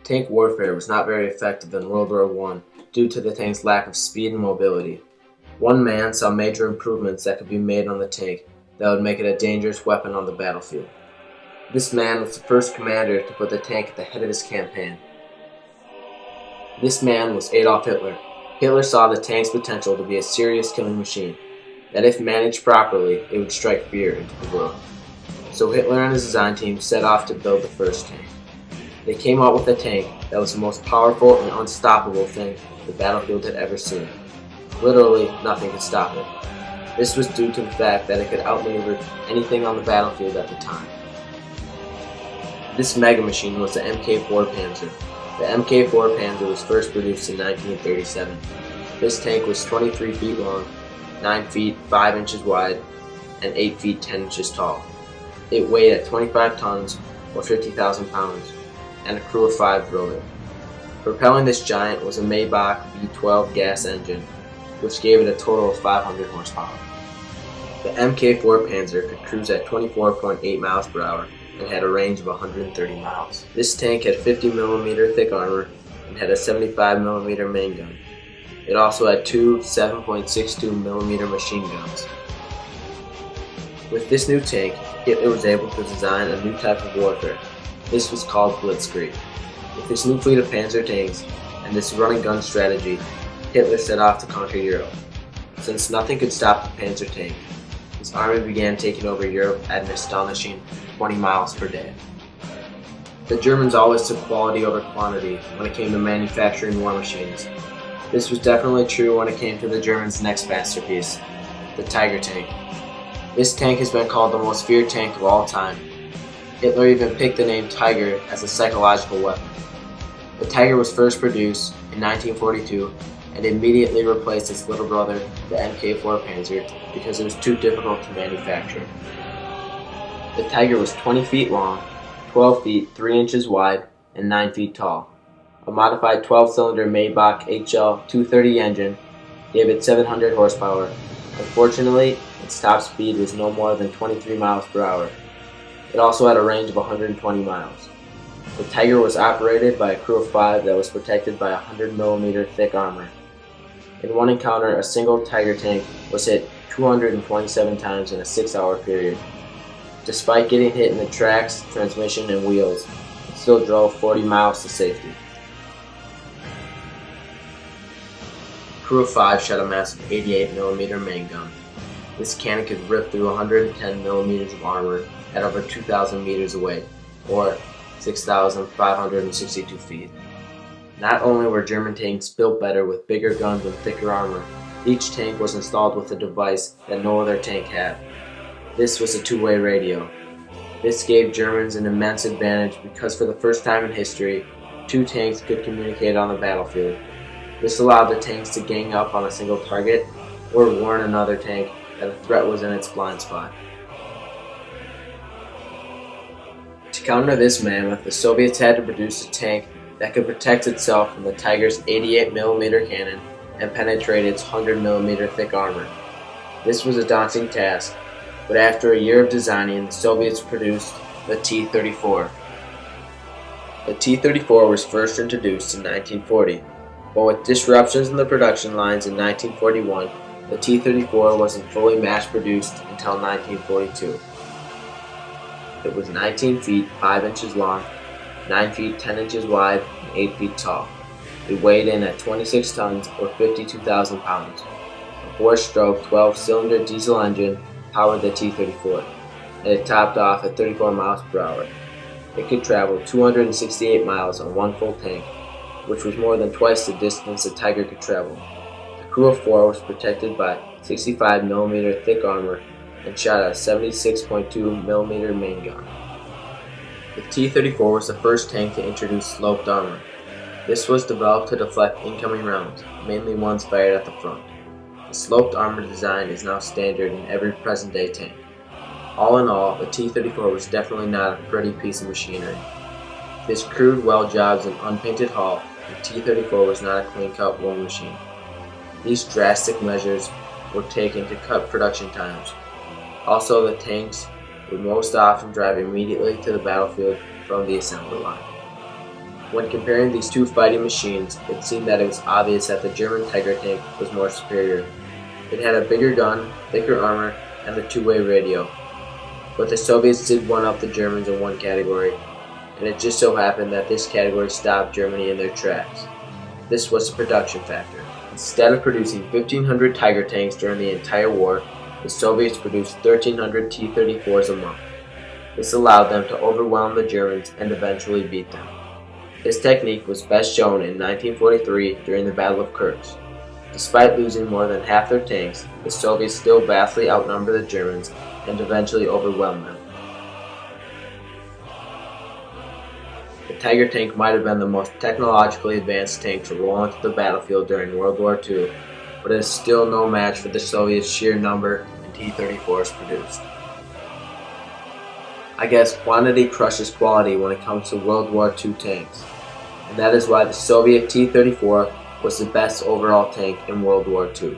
Tank warfare was not very effective in World War I due to the tank's lack of speed and mobility. One man saw major improvements that could be made on the tank that would make it a dangerous weapon on the battlefield. This man was the first commander to put the tank at the head of his campaign. This man was Adolf Hitler. Hitler saw the tank's potential to be a serious killing machine, that if managed properly, it would strike fear into the world. So Hitler and his design team set off to build the first tank. They came up with a tank that was the most powerful and unstoppable thing the battlefield had ever seen. Literally, nothing could stop it. This was due to the fact that it could outmaneuver anything on the battlefield at the time. This mega machine was the Mk4 Panzer. The Mk4 Panzer was first produced in 1937. This tank was 23 feet long, 9 feet 5 inches wide, and 8 feet 10 inches tall. It weighed at 25 tons or 50,000 pounds, and a crew of 5 drove it. Propelling this giant was a Maybach V12 gas engine, which gave it a total of 500 horsepower. The Mk4 Panzer could cruise at 24.8 miles per hour and had a range of 130 miles. This tank had 50mm thick armor and had a 75mm main gun. It also had two 7.62mm machine guns. With this new tank, Hitler was able to design a new type of warfare. This was called Blitzkrieg. With this new fleet of Panzer tanks and this running gun strategy, Hitler set off to conquer Europe. Since nothing could stop the Panzer tank, his army began taking over Europe at an astonishing 20 miles per day. The Germans always took quality over quantity when it came to manufacturing war machines. This was definitely true when it came to the Germans' next masterpiece, the Tiger tank. This tank has been called the most feared tank of all time. Hitler even picked the name Tiger as a psychological weapon. The Tiger was first produced in 1942 and immediately replaced its little brother, the Mk4 Panzer, because it was too difficult to manufacture. The Tiger was 20 feet long, 12 feet 3 inches wide, and 9 feet tall. A modified 12-cylinder Maybach HL-230 engine gave it 700 horsepower. Unfortunately, its top speed was no more than 23 miles per hour. It also had a range of 120 miles. The Tiger was operated by a crew of 5 that was protected by 100mm thick armor. In one encounter, a single Tiger tank was hit 227 times in a 6-hour period. Despite getting hit in the tracks, transmission, and wheels, it still drove 40 miles to safety. The crew of 5 shot a massive 88mm main gun. This cannon could rip through 110mm of armor at over 2,000 meters away, or 6,562 feet. Not only were German tanks built better with bigger guns and thicker armor, each tank was installed with a device that no other tank had. This was a two-way radio. This gave Germans an immense advantage because for the first time in history, 2 tanks could communicate on the battlefield. This allowed the tanks to gang up on a single target or warn another tank that a threat was in its blind spot. To counter this mammoth, the Soviets had to produce a tank that could protect itself from the Tiger's 88mm cannon and penetrate its 100mm thick armor. This was a daunting task, but after a year of designing, the Soviets produced the T-34. The T-34 was first introduced in 1940, but with disruptions in the production lines in 1941, the T-34 wasn't fully mass-produced until 1942. It was 19 feet 5 inches long, 9 feet 10 inches wide, and 8 feet tall. It weighed in at 26 tons or 52,000 pounds. A 4-stroke 12-cylinder diesel engine powered the T-34, and it topped off at 34 miles per hour. It could travel 268 miles on one full tank, which was more than twice the distance the Tiger could travel. The crew of 4 was protected by 65mm thick armor and shot a 76.2mm main gun. The T-34 was the first tank to introduce sloped armor. This was developed to deflect incoming rounds, mainly ones fired at the front. The sloped armor design is now standard in every present-day tank. All in all, the T-34 was definitely not a pretty piece of machinery. This crude weld jobs and unpainted hull, the T-34 was not a clean-cut war machine. These drastic measures were taken to cut production times. Also, the tanks would most often drive immediately to the battlefield from the assembly line. When comparing these two fighting machines, it seemed that it was obvious that the German Tiger tank was more superior. It had a bigger gun, thicker armor, and a two-way radio. But the Soviets did one-up the Germans in one category, and it just so happened that this category stopped Germany in their tracks. This was the production factor. Instead of producing 1,500 Tiger tanks during the entire war, the Soviets produced 1,300 T-34s a month. This allowed them to overwhelm the Germans and eventually beat them. This technique was best shown in 1943 during the Battle of Kursk. Despite losing more than half their tanks, the Soviets still vastly outnumbered the Germans and eventually overwhelmed them. The Tiger tank might have been the most technologically advanced tank to roll onto the battlefield during World War II, but it is still no match for the Soviets' sheer number and T-34s produced. I guess quantity crushes quality when it comes to World War II tanks, and that is why the Soviet T-34 was the best overall tank in World War II.